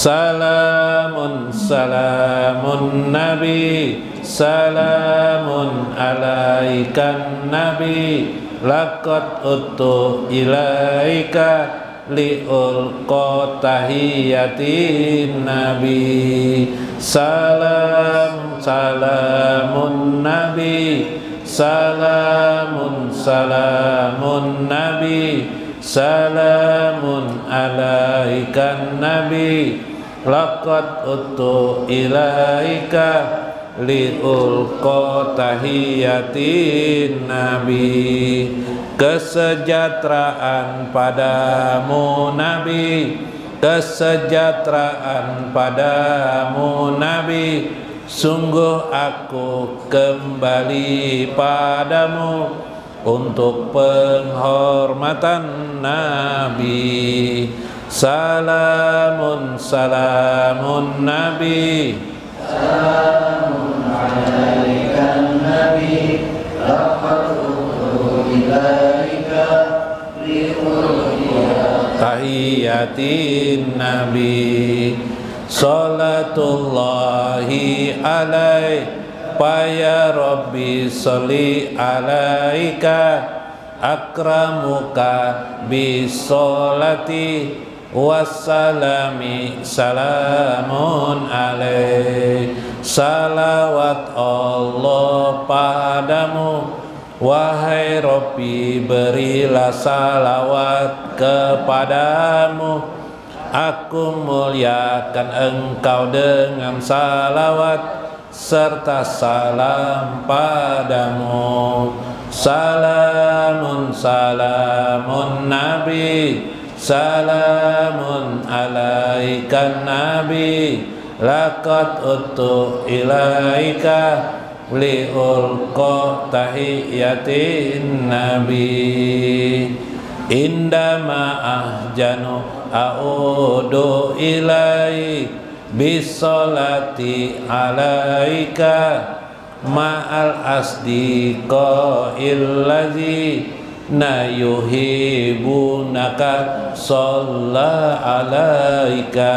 Salamun salamun Nabi, salamun alaikan Nabi, laqad utu ilaika liulqa tahiyatin Nabi. Salam salamun Nabi, salamun salamun Nabi, salamun alaikan Nabi, laqad utu ilaika liulqa tahiyatin Nabi. Kesejahteraan padamu Nabi, kesejahteraan padamu Nabi, sungguh aku kembali padamu untuk penghormatan Nabi. Salamun salamun Nabi, salamun alaikan Nabi, laqad utu ilaika liulqa tahiyatin Nabi. Salatullahi alaika ya Rabbi sholli alaika, akramuka bisolati wassalami salamun alaik. Salawat Allah padamu wahai Rabbi, berilah salawat kepadamu. Aku muliakan engkau dengan salawat serta salam padamu. Salamun salamun Nabi, salamun alaikan Nabi, laqad utu ilaika liulqa tahiyatin Nabi. Indama ahjanu a'udu ilaik bisolati alaika ma'al asdiqa illazi na yuhibunaka sholla alaika.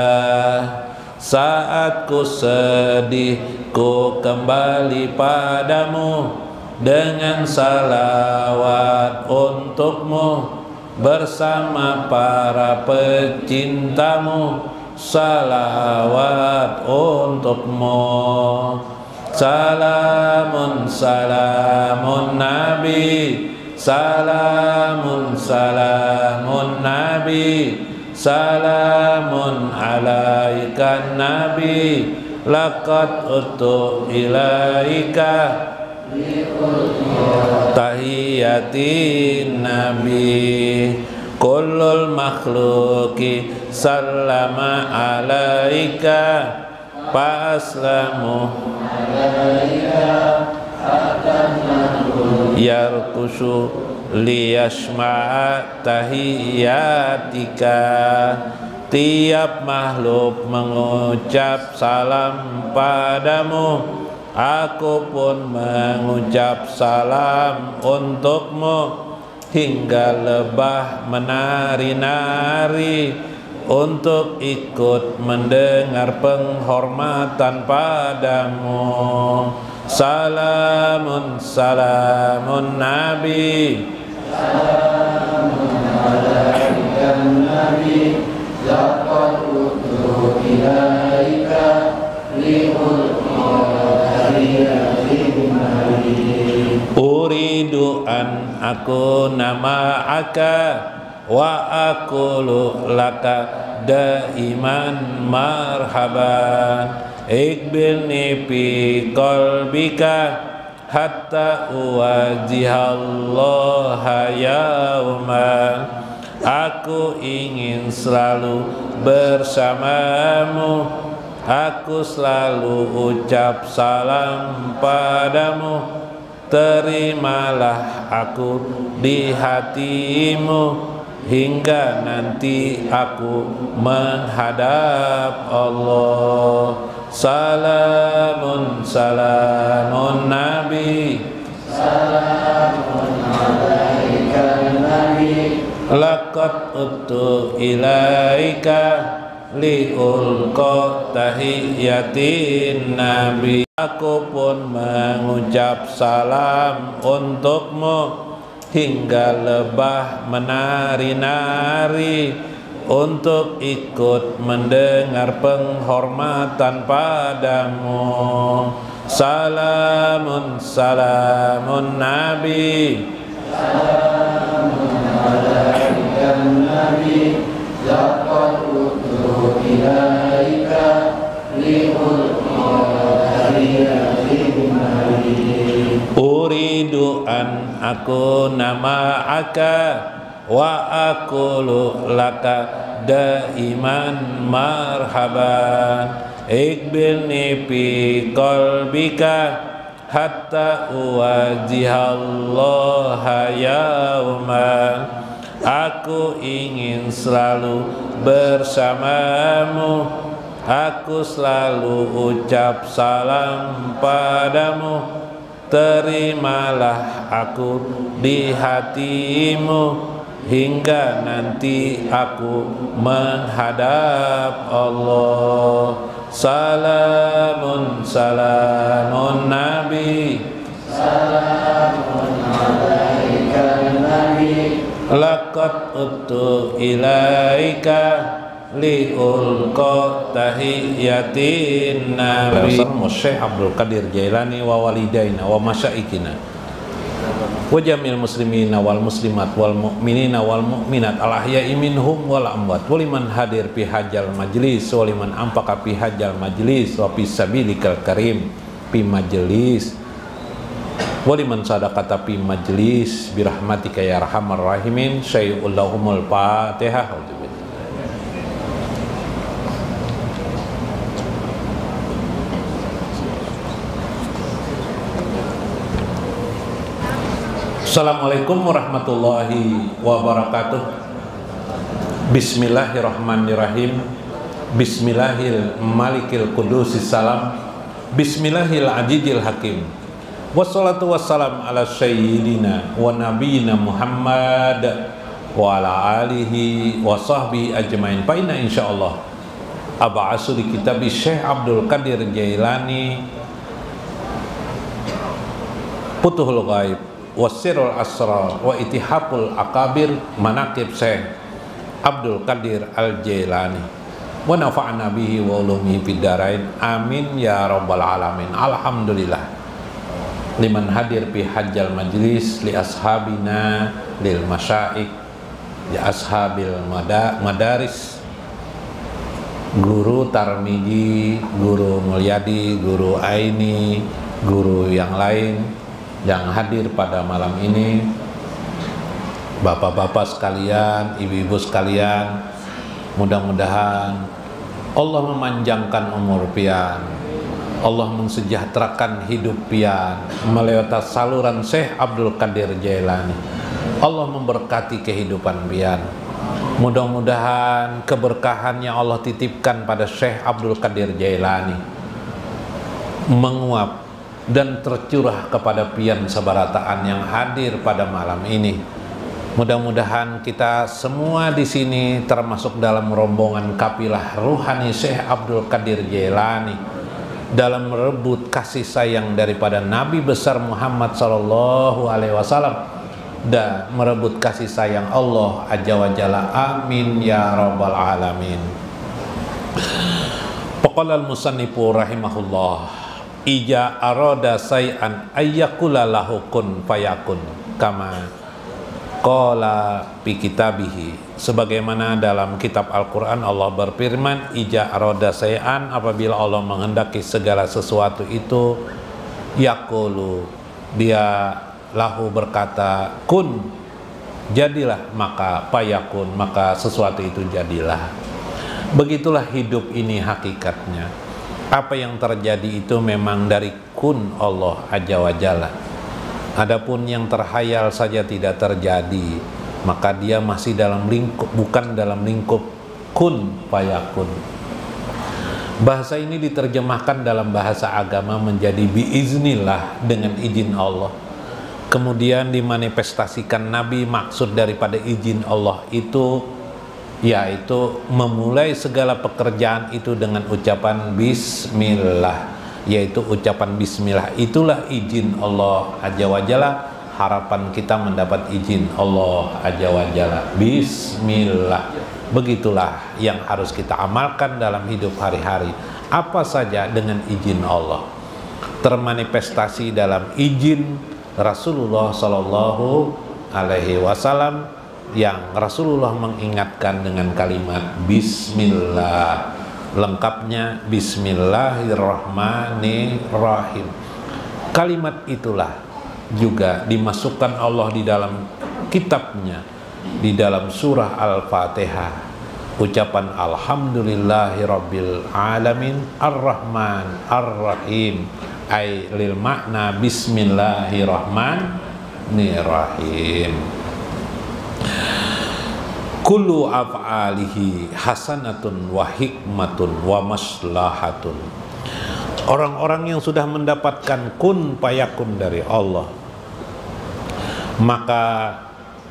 Saat ku sedih ku kembali padamu dengan salawat untukmu bersama para pecintamu. Salawat untukmu. Salamun salamun Nabi, salamun salamun Nabi, salamun alaikan Nabi, laqad utu ilaika tahiyatin Nabi. Kullul makhluki sallama alaika Paslamu yarkusu liyasma'a tahiyatika. Tiap makhluk mengucap salam padamu, aku pun mengucap salam untukmu. Hingga lebah menari-nari untuk ikut mendengar penghormatan padamu. Salamun salamun Nabi, salamun alaikan Nabi, laqad utu ilaika liulqa tahiyatin Nabi. Uridu an aku nama aka wa aqulu laka daiman marhaban. Iqbilni fi qalbika hatta uwajihallaha yauman. Aku ingin selalu bersamamu, aku selalu ucap salam padamu. Terimalah aku di hatimu hingga nanti aku menghadap Allah. Salamun salamun Nabi, salamun alaikan Nabi, laqad utu ilaika liulqa tahiyatin nabi. Aku pun mengucap salam untukmu hingga lebah menari-nari untuk ikut mendengar penghormatan padamu. Salamun salamun nabi, salamun alaika nabi, laqad utu ilaika uridu an aku nama aka wa aqulu laka daiman marhaban ikbilni fi qalbika hatta uwajihallaha yauman. Aku ingin selalu bersamamu, aku selalu ucap salam padamu, terimalah aku di hatimu hingga nanti aku menghadap Allah. Salamun salamun nabi, salamun alaika nabi, laqad utu ilaika liulqa tahiyatin nabi. Syekh Abdul Qadir Jailani wa walidaina wa masyaikina wa jamil muslimina wal muslimat wal mu'minina wal mu'minat al ahya'i minhum wal amwat wa liman hadir fi hajjal majlis wa liman anfaqa fi hajjal majlis wa fi sabilikal karim fi majlis wa liman sadaqata fi majlis bi rahmatika ya arhamar rahimin. Syai'ul lahumul Fatihah. Assalamualaikum warahmatullahi wabarakatuh. Bismillahirrahmanirrahim. Bismillahil malikil qudusis salam. Bismillahil ajijil hakim. Wassalatu wassalam ala sayyidina wa nabiyina Muhammad wa ala alihi wa sahbihi ajmain. Fa inna insyaallah ab'asu di kitab Syekh Abdul Qadir Jailani Futuhul Ghaib wasirul asrar wa itihapul akabir manaqib Syekh Abdul Qadir Al-Jailani wa nafa'na bihi wa ulumihi fid dharain amin ya rabbal alamin. Alhamdulillah liman hadir fi hajjal majlis li ashabina lil masyaikh ya ashabil madaris, guru Tarmiji, guru Mulyadi, guru Aini, guru yang lain yang hadir pada malam ini, bapak-bapak sekalian, ibu-ibu sekalian, mudah-mudahan Allah memanjangkan umur pian, Allah mensejahterakan hidup pian melewati saluran Syekh Abdul Qadir Jailani. Allah memberkati kehidupan pian. Mudah-mudahan keberkahan yang Allah titipkan pada Syekh Abdul Qadir Jailani menguap dan tercurah kepada pian sabarataan yang hadir pada malam ini. Mudah-mudahan kita semua di sini termasuk dalam rombongan kafilah ruhani Syekh Abdul Qadir Jailani dalam merebut kasih sayang daripada Nabi besar Muhammad sallallahu alaihi wasallam dan merebut kasih sayang Allah azza wa jalla. Amin ya rabbal alamin. Qala al-musannifu rahimahullah, ija aroda say'an ayyakula lahu kun fayakun kama qala fi kitabihi. Sebagaimana dalam kitab Al-Quran Allah berfirman, ija aroda say'an, apabila Allah menghendaki segala sesuatu itu, yakulu, dia lahu berkata kun, jadilah, maka fayakun, maka sesuatu itu jadilah. Begitulah hidup ini hakikatnya. Apa yang terjadi itu memang dari kun Allah azza wa jalla. Adapun yang terhayal saja tidak terjadi, maka dia masih dalam lingkup, bukan dalam lingkup kun fayakun. Bahasa ini diterjemahkan dalam bahasa agama menjadi biiznillah, dengan izin Allah. Kemudian dimanifestasikan Nabi, maksud daripada izin Allah itu yaitu memulai segala pekerjaan itu dengan ucapan bismillah, yaitu ucapan bismillah itulah izin Allah Azza wa Jalla. Harapan kita mendapat izin Allah Azza wa Jalla, bismillah. Begitulah yang harus kita amalkan dalam hidup hari-hari, apa saja dengan izin Allah, termanifestasi dalam izin Rasulullah Sallallahu Alaihi Wasallam, yang Rasulullah mengingatkan dengan kalimat bismillah. Lengkapnya bismillahirrahmanirrahim. Kalimat itulah juga dimasukkan Allah di dalam kitabnya, di dalam surah Al-Fatihah, ucapan alhamdulillahirabbil alamin arrahman arrahim, ay lil makna bismillahirrahmanirrahim. Kullu af'alihi hasanatun wa hikmatun wa maslahatun. Orang-orang yang sudah mendapatkan kun payakun dari Allah, maka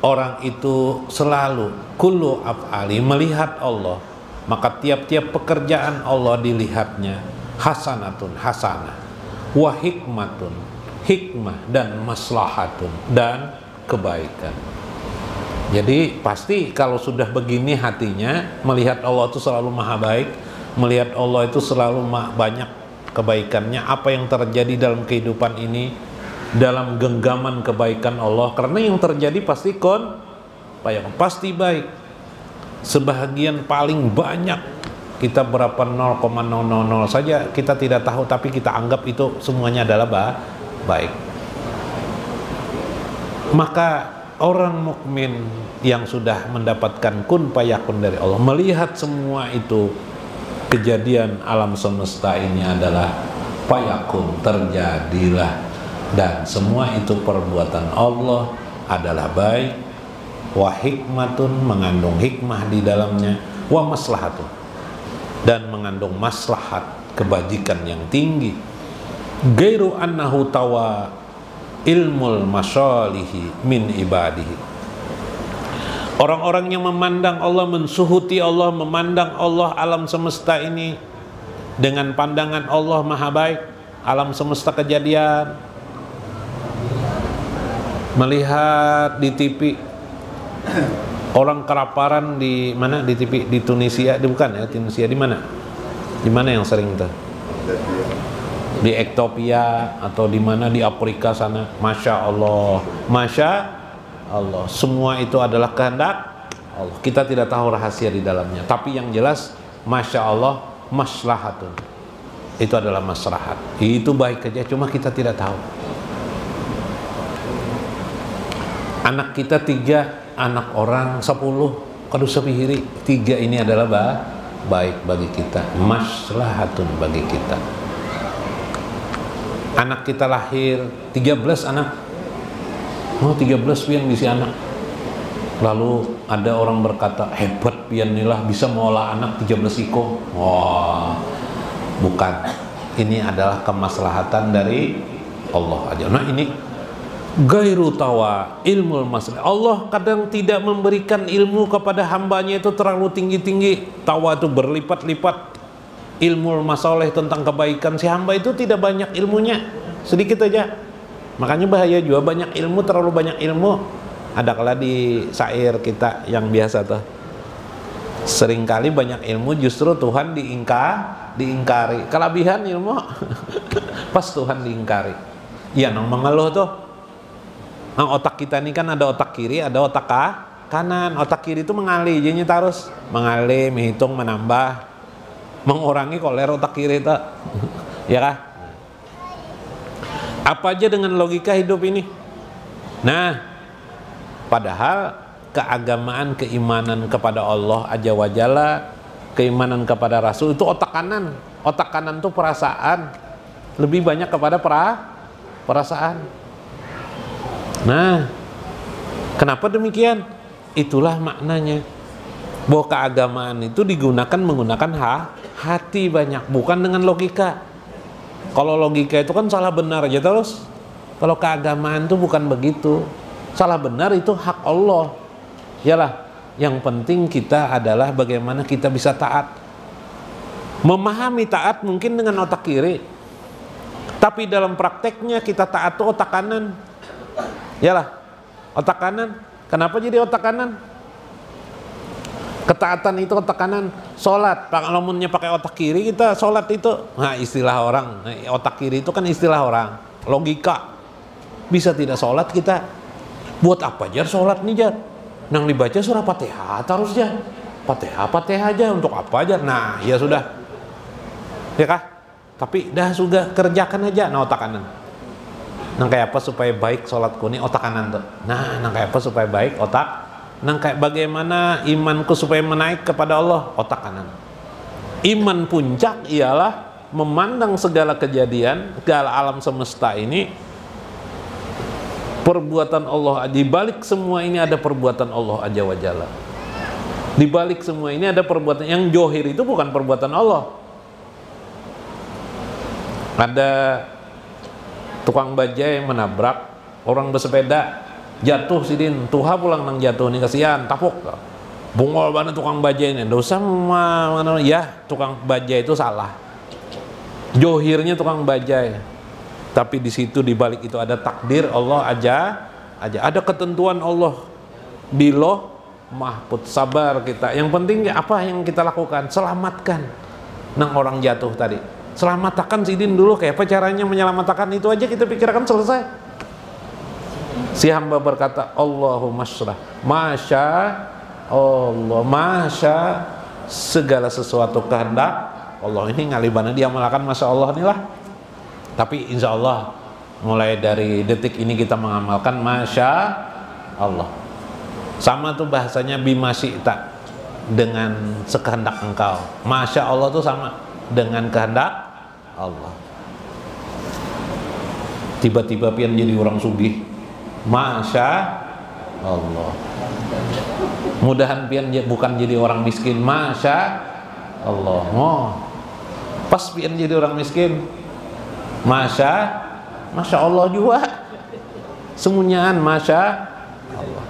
orang itu selalu kullu af'ali, melihat Allah, maka tiap-tiap pekerjaan Allah dilihatnya hasanatun, hasanah, wa hikmatun, hikmah, dan maslahatun, dan kebaikan. Jadi pasti kalau sudah begini hatinya, melihat Allah itu selalu maha baik, melihat Allah itu selalu banyak kebaikannya. Apa yang terjadi dalam kehidupan ini, dalam genggaman kebaikan Allah, karena yang terjadi pasti pasti baik. Sebahagian paling banyak kita berapa 0,000 saja kita tidak tahu, tapi kita anggap itu semuanya adalah baik. Maka orang mukmin yang sudah mendapatkan kun payakun dari Allah, melihat semua itu kejadian alam semesta ini adalah payakun, terjadilah, dan semua itu perbuatan Allah adalah baik, wa hikmatun, mengandung hikmah di dalamnya, wa maslahatun, dan mengandung maslahat, kebajikan yang tinggi. Gairu annahu tawa ilmul masyalihi min ibadihi. Orang-orang yang memandang Allah, mensuhuti Allah, memandang Allah, alam semesta ini dengan pandangan Allah maha baik, alam semesta kejadian, melihat di TV orang kelaparan di mana, di TV di Tunisia, bukan ya, Tunisia di mana yang sering tuh, di Ethiopia atau di mana, di Afrika sana, masya Allah, semua itu adalah kehendak Allah. Kita tidak tahu rahasia di dalamnya, tapi yang jelas masya Allah, maslahatun, itu adalah maslahat, itu baik aja, cuma kita tidak tahu. Anak kita 3, anak orang 10, kadu sepihiri, 3 ini adalah baik bagi kita, maslahatun bagi kita. Anak kita lahir 13 anak, 13 pian bisi anak. Lalu ada orang berkata, hebat pian inilah bisa mengolah anak 13 iko. Wah, bukan. Ini adalah kemaslahatan dari Allah aja. Nah ini gairu tawa ilmul masalah. Allah kadang tidak memberikan ilmu kepada hambanya itu terlalu tinggi-tinggi. Tawa itu berlipat-lipat. Ilmu masalah tentang kebaikan si hamba itu tidak banyak ilmunya, sedikit aja. Makanya bahaya juga banyak ilmu, terlalu banyak ilmu. Ada kala di syair kita yang biasa tuh, seringkali banyak ilmu justru Tuhan diingkari. Kelebihan ilmu pas Tuhan diingkari. Iya nong mengeluh tuh. Nah, otak kita ini kan ada otak kiri, ada otak kanan. Otak kiri itu mengalih, jadinya terus mengalih, menghitung, menambah, mengurangi koler otak kiri itu. Ya kah? Apa aja dengan logika hidup ini. Nah, padahal keagamaan, keimanan kepada Allah Azza wa Jalla, keimanan kepada Rasul itu otak kanan. Otak kanan itu perasaan, lebih banyak kepada perasaan. Nah, kenapa demikian? Itulah maknanya, bahwa keagamaan itu menggunakan hati banyak, bukan dengan logika. Kalau logika itu kan salah benar aja terus. Kalau keagamaan itu bukan begitu. Salah benar itu hak Allah. Yalah, Yang penting kita adalah bagaimana kita bisa taat. Memahami taat mungkin dengan otak kiri, tapi dalam prakteknya kita taat tuh otak kanan. Yalah, otak kanan. Kenapa jadi otak kanan? Ketaatan itu otak kanan. Sholat, kalau pakai otak kiri kita sholat itu, nah istilah orang, otak kiri itu kan istilah orang, logika. Bisa tidak sholat kita, buat apa jar sholat nih jar? Nang dibaca surah Fatihah terus jar, Fatihah aja untuk apa aja? Nah ya sudah, ya kah? Tapi dah sudah kerjakan aja, nah otak kanan. Nang kayak apa supaya baik sholatku nih otak kanan tuh. Nah nang kayak apa supaya baik otak. Nang kayak bagaimana imanku supaya menaik kepada Allah, otak kanan. Iman puncak ialah memandang segala kejadian, segala alam semesta ini perbuatan Allah. Di balik semua ini ada perbuatan Allah Azza wa Jalla. Di balik semua ini ada perbuatan yang johir, itu bukan perbuatan Allah. Ada tukang bajai menabrak orang bersepeda, jatuh sidin, tuha pulang nang jatuh nih, kasihan, tapuk bungol banget tukang bajai ini. Dosa ya tukang bajai itu salah, johirnya tukang bajai, tapi di situ di balik itu ada takdir Allah aja, ada ketentuan Allah di loh mahfud. Sabar kita, yang penting apa yang kita lakukan, selamatkan nang orang jatuh tadi, selamatkan sidin dulu. Kayak apa caranya menyelamatkan, itu aja kita pikirkan, selesai. Si hamba berkata, Allahumma syrah, masya Allah, masya segala sesuatu kehendak Allah. Ini ngalibana dia melakukan masya Allah inilah. Tapi insya Allah mulai dari detik ini kita mengamalkan masya Allah. Sama tuh bahasanya bimasyi'ta, dengan sekehendak engkau. Masya Allah tuh sama dengan kehendak Allah. Tiba-tiba pian jadi orang sugih, masya Allah. Mudahan pian bukan jadi orang miskin, masya Allah. Oh, pas pian jadi orang miskin, masya Allah juga. Semuanyaan masya Allah.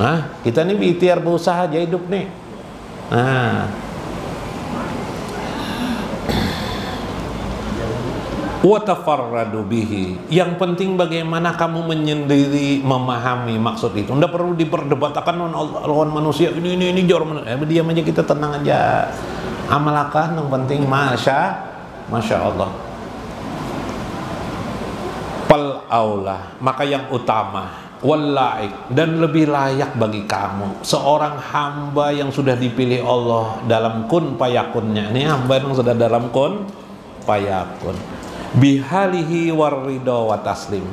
Nah, kita nih ikhtiar berusaha aja hidup nih. Nah, watafarradu bihi. Yang penting bagaimana kamu menyendiri memahami maksud itu. Tidak perlu diperdebatkan lawan manusia ini jor manusia. Diam aja, kita tenang aja. Amalkan yang penting masya Allah. Fal aula, maka yang utama, wal laik, dan lebih layak bagi kamu, seorang hamba yang sudah dipilih Allah dalam kun payakunnya. Ini hamba yang sudah dalam kun payakun, bihalihi warrido wa taslim,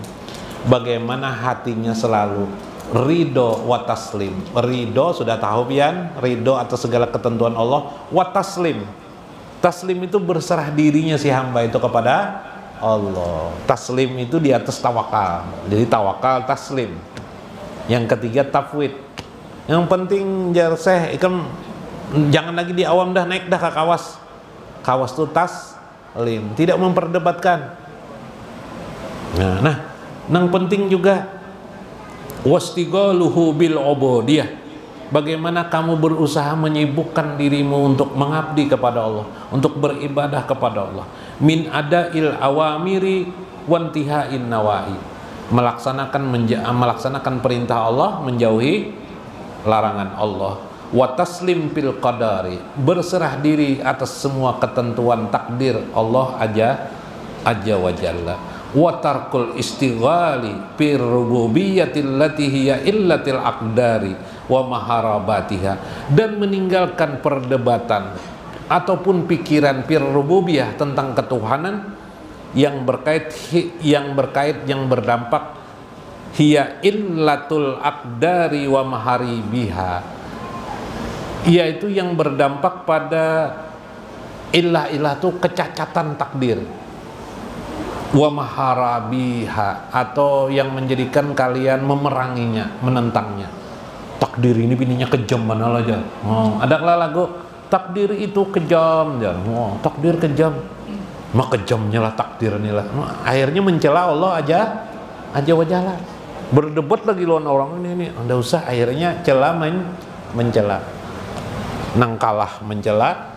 bagaimana hatinya selalu ridho wa taslim. Ridho sudah tahu pian, ridho atas segala ketentuan Allah. Wa taslim, taslim itu berserah dirinya si hamba itu kepada Allah. Taslim itu di atas tawakal, jadi tawakal taslim. Yang ketiga tafwid. Yang penting jarseh ikan, jangan lagi di awam, dah naik dah ke kawas. Kawas itu taslim, tidak memperdebatkan. Nah, yang penting juga wastighaluhu bil ubudiyah, bagaimana kamu berusaha menyibukkan dirimu untuk mengabdi kepada Allah, untuk beribadah kepada Allah. Min adail awamiri wantihain nawahi, melaksanakan perintah Allah, menjauhi larangan Allah. Wa taslim fil qadari, berserah diri atas semua ketentuan takdir Allah Azza wa Jalla. Wa tarkul istighali fir rububiyyatil lati hiya illatil aqdari wa maharabatiha, dan meninggalkan perdebatan ataupun pikiran fir rububiyah tentang ketuhanan yang berdampak hiya illatul aqdari wa maharibiha, yaitu yang berdampak pada ilah itu kecacatan takdir, wa maharabiha, atau yang menjadikan kalian memeranginya, menentangnya. Takdir ini bininya kejam mana aja. Adalah lagu takdir itu kejam, takdir kejam, maka kejamnya lah takdir inilah. Akhirnya mencela Allah Azza wa Jalla. berdebat lagi lawan orang ini enggak usah, akhirnya celah mencela, nang kalah mencela,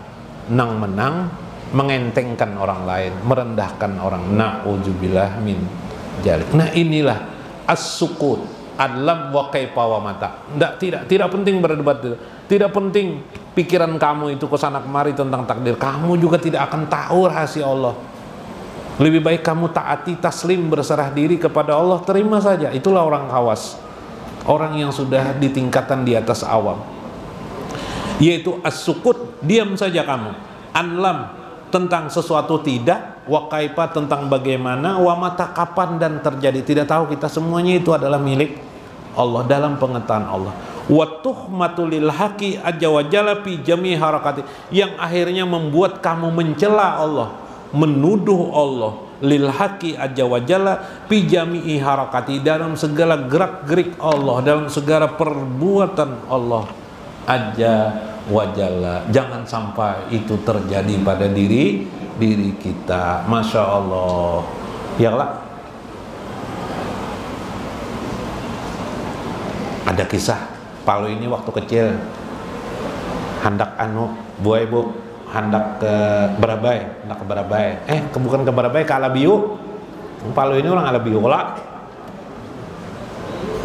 nang menang mengentengkan orang lain, merendahkan orang. Na'udzubillah min jalik. Nah inilah as-sukut adlam wa kaifa wa mata. Tidak penting berdebat, tidak penting pikiran kamu itu kesana kemari tentang takdir. Kamu juga tidak akan tahu rahasia Allah. Lebih baik kamu taati, taslim, berserah diri kepada Allah, terima saja. Itulah orang khawas, orang yang sudah di tingkatan di atas awam, yaitu as-sukut, diam saja kamu. Anlam, tentang sesuatu tidak, wa kaifa, tentang bagaimana, wa mata, kapan dan terjadi. Tidak tahu kita, semuanya itu adalah milik Allah, dalam pengetahuan Allah. Wa tuhmatu lil haqi azza wa jalla fi jami harakati, yang akhirnya membuat kamu mencela Allah, menuduh Allah, lil haqi azza wa jalla fi jami'i harakati, dalam segala gerak-gerik Allah, dalam segala perbuatan Allah azza wa jalla. Jangan sampai itu terjadi pada diri kita. Masya Allah. Ya lah. Ada kisah Palu ini waktu kecil hendak buai bu, hendak ke Barabai, bukan ke Barabai, ke Alabiu. Palu ini orang Alabiu lah.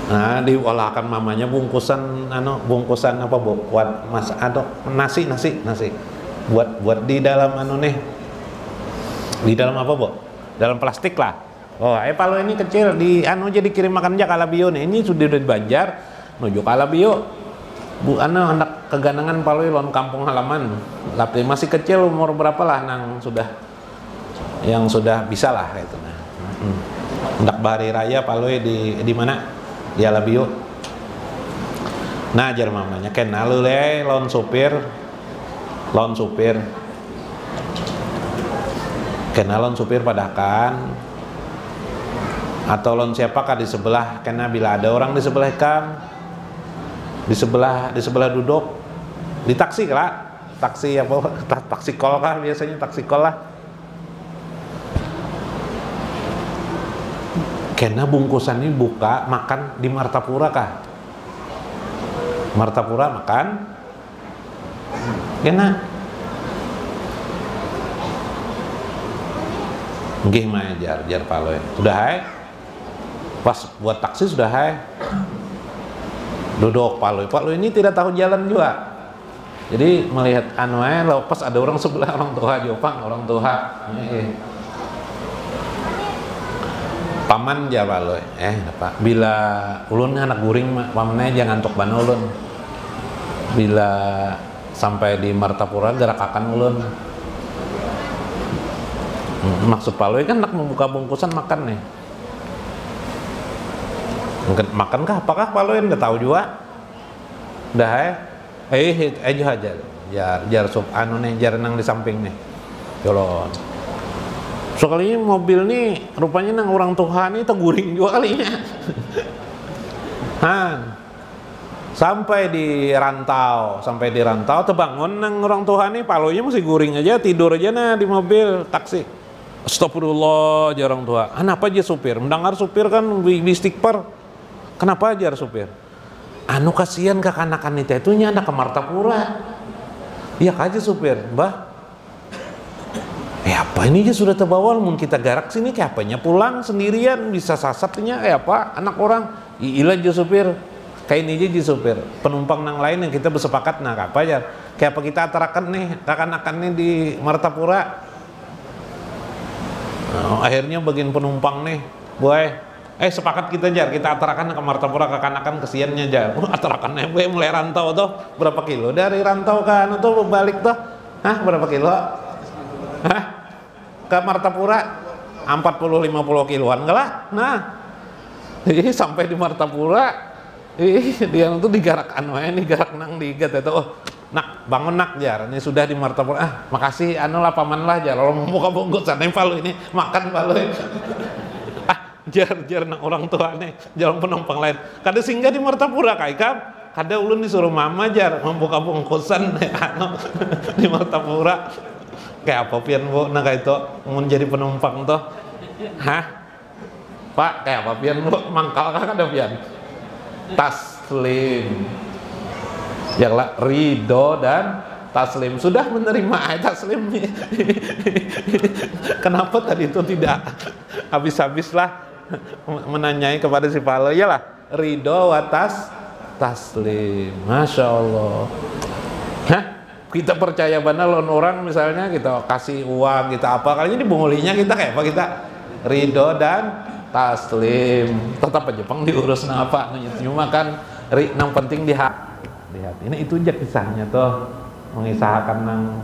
Nah, diolahkan mamanya bungkusan apa bu, buat nasi buat di dalam di dalam apa bu, dalam plastik lah. Palu ini kecil jadi kirim makan aja ke Alabiu nih. Ini sudah di Banjar menuju ke Alabiu. Bu hendak keganangan Palu lon kampung halaman. Tapi masih kecil, umur berapa lah yang sudah bisa lah itu. Hendak bahari raya Palu di mana? Di Alabiu. Nah ajar mamanya kenal le lawan supir padahkan atau lawan siapakah di sebelah, karena bila ada orang di sebelah kang, di sebelah duduk di taksi kah, taksi kol kah, biasanya taksi kol lah. Karena bungkusan ini buka makan di Martapura kah? Martapura makan? Kena? Nggih mah jar Palu. Sudah hai? Pas buat taksi sudah hai. Duduk Palu ini tidak tahu jalan juga. Jadi melihat pas ada orang sebelah, orang tua Jopang, orang tua. Paman ja Palu. Pak, bila ulun anak guring mah pamannya jangan ngantuk ban ulun. Bila sampai di Martapura gerakakan ulun. Maksud Palu kan nak membuka bungkusan makan nih. Makankah apakah Palu enggak tahu juga. Dah aja jar sup jar nang di samping nih. Jolon. Sekali mobil nih rupanya nang orang Tuhan ini teguring juga kalinya. Sampai di rantau terbangun nang orang Tuhan nih, Palunya masih guring aja, tidur aja nah di mobil taksi. Astagfirullah jar orang tua. Kenapa aja supir? Mendengar supir kan istighfar. Kenapa aja supir? Kasihan ke kanakan itu nya anak ke Martapura. Iya aja supir, Mbah. Apa ini aja sudah terbawa, mun kita garak sini kayak apanya pulang sendirian bisa sasatnya apa anak orang. Ilah aja supir. Kayak ini aja supir. Penumpang nang lain yang kita bersepakat apa aja. Kayak apa kita atarakan nih kakanakan nih di Martapura. Akhirnya bagian penumpang nih, boy. Sepakat kita jar, kita atarakan ke Martapura kakanakan kesiannya jar. Atarakannya gue mulai rantau tuh berapa kilo dari rantau kan atau balik tuh? Berapa kilo? Ke Martapura 40-50 kiloan enggak lah. Nah, sampai di Martapura dia tuh digarak digarak nang digat itu. Nak bangun nak jar, ini sudah di Martapura. Makasih lah paman lah jar. Kalau mau buka bungkusan Palu ini makan Palu. Jar nang orang tua nih, jalan penumpang lain. Kada singgah di Martapura kaikam. Kada ulun disuruh mama jar membuka bungkusan di Martapura. Kayak apa pian bu, nah kayak itu mau jadi penumpang tuh, Pak, kayak apa pian lu mangkal kan ada pian? Taslim. Yang lah ridho dan taslim. Sudah menerima ayat taslim. Kenapa tadi itu tidak habis-habis lah menanyai kepada si Palo? Iyalah ridho wa taslim. Masya Allah. Hah? Kita percaya benar lawan orang misalnya kita kasih uang kita apa, kali ini bungulinya kita kayak apa, kita ridho dan taslim. Tetap aja Jepang diurus apa cuma kan nang penting lihat ini itu aja kisahnya tuh, mengisahkan nang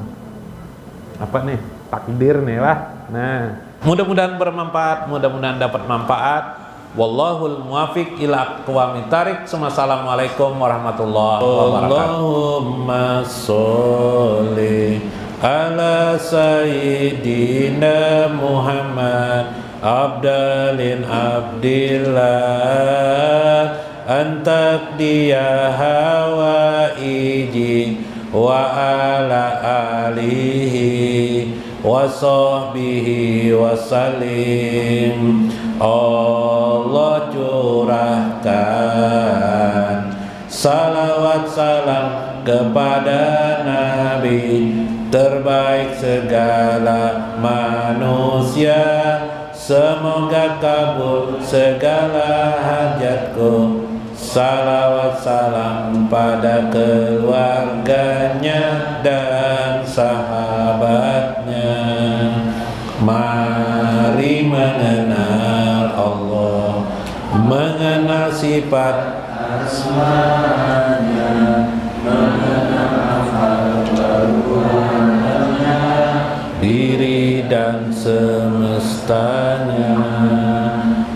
apa nih takdir nih lah. Nah mudah-mudahan bermanfaat, mudah-mudahan dapat manfaat. Wallahul muwafiq ila aqwamit thariq. Assalamualaikum warahmatullahi wabarakatuh. Allahumma sholli ala sayyidina Muhammad abdalin abdillah antaqdiya hawaiji wa ala alihi wa sahbihi wa salim. Allah curahkan salawat salam kepada Nabi terbaik segala manusia, semoga kabul segala hajatku. Salawat salam pada keluarganya dan sahabatnya. Mari mengenal Allah, mengenal sifat asma-Nya, mengenal perbuatannya, diri dan semestanya.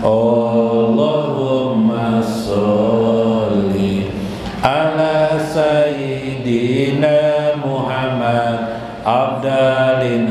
Allahumma sholli ala sayyidina Muhammad abdalin